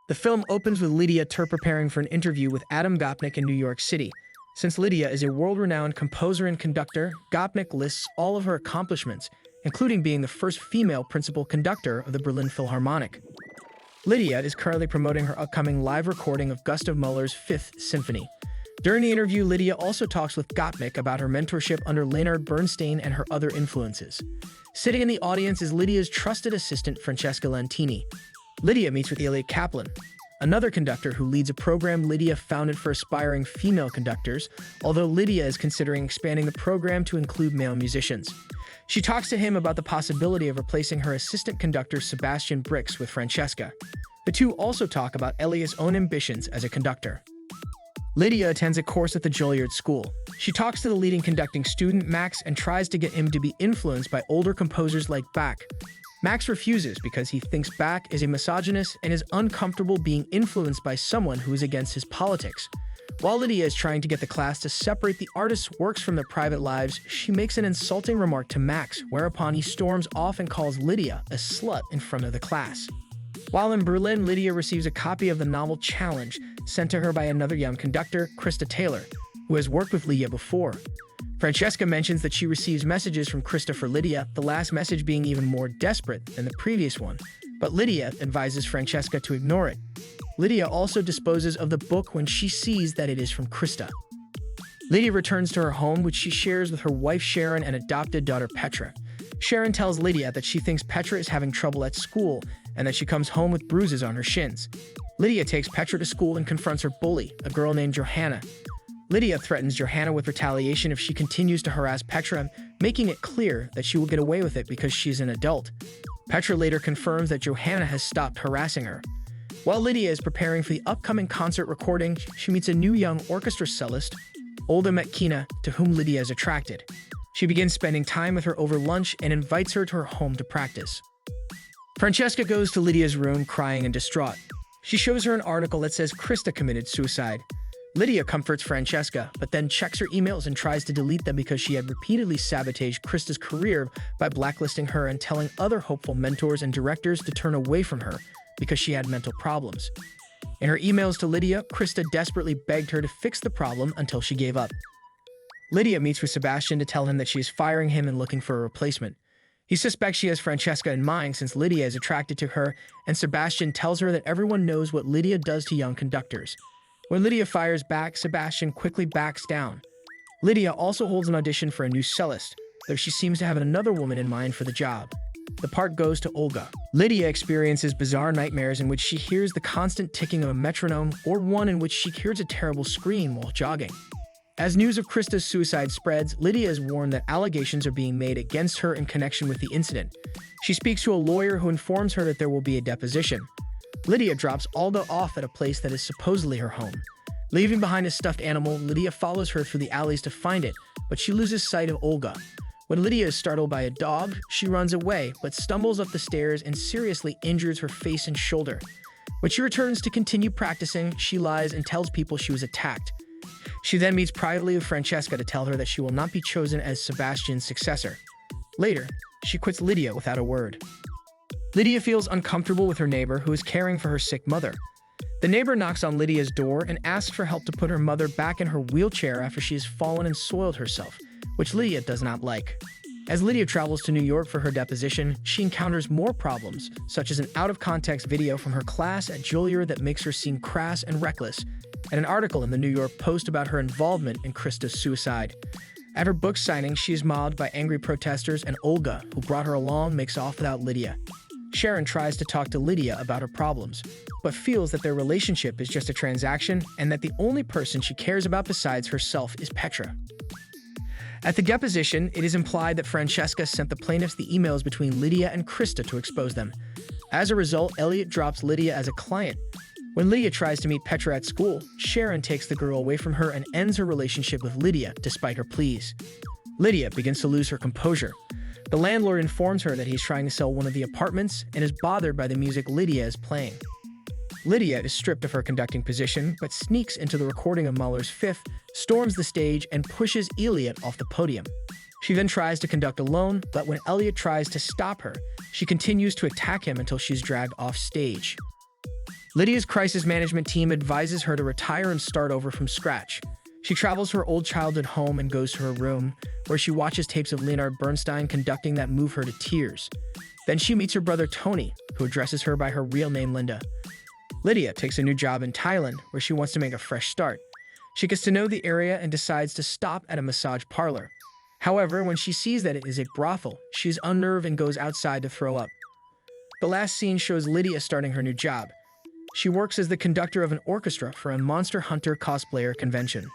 The film opens with Lydia Tár preparing for an interview with Adam Gopnik in New York City. Since Lydia is a world-renowned composer and conductor, Gopnik lists all of her accomplishments, including being the first female principal conductor of the Berlin Philharmonic. Lydia is currently promoting her upcoming live recording of Gustav Mahler's Fifth Symphony. During the interview, Lydia also talks with Gopnik about her mentorship under Leonard Bernstein and her other influences. Sitting in the audience is Lydia's trusted assistant, Francesca Lantini. Lydia meets with Elliot Kaplan, another conductor who leads a program Lydia founded for aspiring female conductors, although Lydia is considering expanding the program to include male musicians. She talks to him about the possibility of replacing her assistant conductor Sebastian Brix with Francesca. The two also talk about Elliot's own ambitions as a conductor. Lydia attends a course at the Juilliard School. She talks to the leading conducting student, Max, and tries to get him to be influenced by older composers like Bach. Max refuses because he thinks Bach is a misogynist and is uncomfortable being influenced by someone who is against his politics. While Lydia is trying to get the class to separate the artist's works from their private lives, she makes an insulting remark to Max, whereupon he storms off and calls Lydia a slut in front of the class. While in Berlin, Lydia receives a copy of the novel Challenge, sent to her by another young conductor, Krista Taylor, who has worked with Lydia before. Francesca mentions that she receives messages from Krista for Lydia, the last message being even more desperate than the previous one, but Lydia advises Francesca to ignore it. Lydia also disposes of the book when she sees that it is from Krista. Lydia returns to her home, which she shares with her wife Sharon and adopted daughter Petra. Sharon tells Lydia that she thinks Petra is having trouble at school and that she comes home with bruises on her shins. Lydia takes Petra to school and confronts her bully, a girl named Johanna. Lydia threatens Johanna with retaliation if she continues to harass Petra, making it clear that she will get away with it because she's an adult. Petra later confirms that Johanna has stopped harassing her. While Lydia is preparing for the upcoming concert recording, she meets a new young orchestra cellist, Olga Metkina, to whom Lydia is attracted. She begins spending time with her over lunch and invites her to her home to practice. Francesca goes to Lydia's room crying and distraught. She shows her an article that says Krista committed suicide. Lydia comforts Francesca, but then checks her emails and tries to delete them because she had repeatedly sabotaged Krista's career by blacklisting her and telling other hopeful mentors and directors to turn away from her because she had mental problems. In her emails to Lydia, Krista desperately begged her to fix the problem until she gave up. Lydia meets with Sebastian to tell him that she is firing him and looking for a replacement. He suspects she has Francesca in mind since Lydia is attracted to her, and Sebastian tells her that everyone knows what Lydia does to young conductors. When Lydia fires back, Sebastian quickly backs down. Lydia also holds an audition for a new cellist, though she seems to have another woman in mind for the job. The part goes to Olga. Lydia experiences bizarre nightmares in which she hears the constant ticking of a metronome, or one in which she hears a terrible scream while jogging. As news of Krista's suicide spreads, Lydia is warned that allegations are being made against her in connection with the incident. She speaks to a lawyer who informs her that there will be a deposition. Lydia drops Olga off at a place that is supposedly her home. Leaving behind a stuffed animal, Lydia follows her through the alleys to find it, but she loses sight of Olga. When Lydia is startled by a dog, she runs away, but stumbles up the stairs and seriously injures her face and shoulder. When she returns to continue practicing, she lies and tells people she was attacked. She then meets privately with Francesca to tell her that she will not be chosen as Sebastian's successor. Later, she quits Lydia without a word. Lydia feels uncomfortable with her neighbor who is caring for her sick mother. The neighbor knocks on Lydia's door and asks for help to put her mother back in her wheelchair after she has fallen and soiled herself, which Lydia does not like. As Lydia travels to New York for her deposition, she encounters more problems, such as an out-of-context video from her class at Juilliard that makes her seem crass and reckless, and an article in the New York Post about her involvement in Krista's suicide. At her book signing, she is mobbed by angry protesters, and Olga, who brought her along, makes off without Lydia. Sharon tries to talk to Lydia about her problems, but feels that their relationship is just a transaction and that the only person she cares about besides herself is Petra. At the deposition, it is implied that Francesca sent the plaintiffs the emails between Lydia and Krista to expose them. As a result, Elliot drops Lydia as a client. When Lydia tries to meet Petra at school, Sharon takes the girl away from her and ends her relationship with Lydia despite her pleas. Lydia begins to lose her composure. The landlord informs her that he's trying to sell one of the apartments and is bothered by the music Lydia is playing. Lydia is stripped of her conducting position, but sneaks into the recording of Mahler's Fifth, storms the stage, and pushes Elliot off the podium. She then tries to conduct alone, but when Elliot tries to stop her, she continues to attack him until she's dragged off stage. Lydia's crisis management team advises her to retire and start over from scratch. She travels to her old childhood home and goes to her room, where she watches tapes of Leonard Bernstein conducting that move her to tears. Then she meets her brother Tony, who addresses her by her real name Linda. Lydia takes a new job in Thailand, where she wants to make a fresh start. She gets to know the area and decides to stop at a massage parlor. However, when she sees that it is a brothel, she is unnerved and goes outside to throw up. The last scene shows Lydia starting her new job. She works as the conductor of an orchestra for a Monster Hunter cosplayer convention.